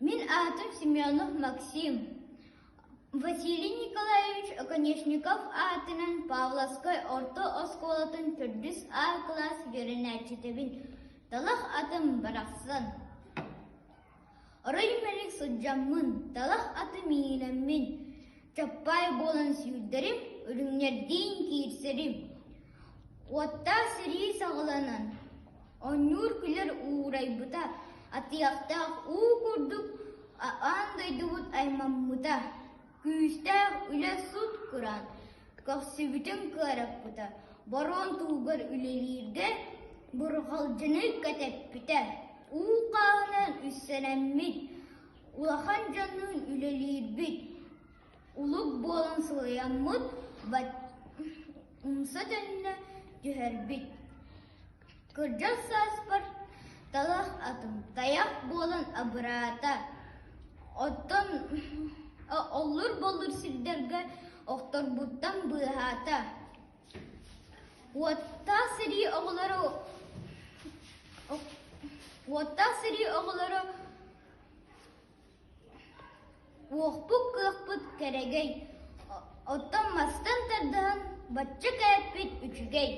Min adım Semyonov Maksim. Василий Николаевич Оконечников атынан Павловской орто осколатын 4А класс веренәчетебин. Талах атым барақсан. Орай мәлік сұджаммын, талах атым иілеммін. Чаппай болын сүйдерім, үріңнерден кейірсерім. Отта сірі сағыланан. Оннур күлер уурай бұта. Атияқтақ у күрдік, андайды бұт аймаммыта. Күстәк үлә суд кыран, кақсыбытын кәріп бұта. Барон туғыр үлелерді, бұрғалжыны кәтәп біті. Уқағынан үссәнәммет, улахан жанның үлелер біт. Улық болын сылаяммыт, бәт ұмса тәніне түхәр біт. Кыржас саспар, талақ атым, таяқ болын абырата. Оттан olur сирдерге оқтар бұттан бұғата. Уатта сири оғылары оқпық-қықпыт кәрегей. Оттан мастан тардан баччы кәппет үчігей.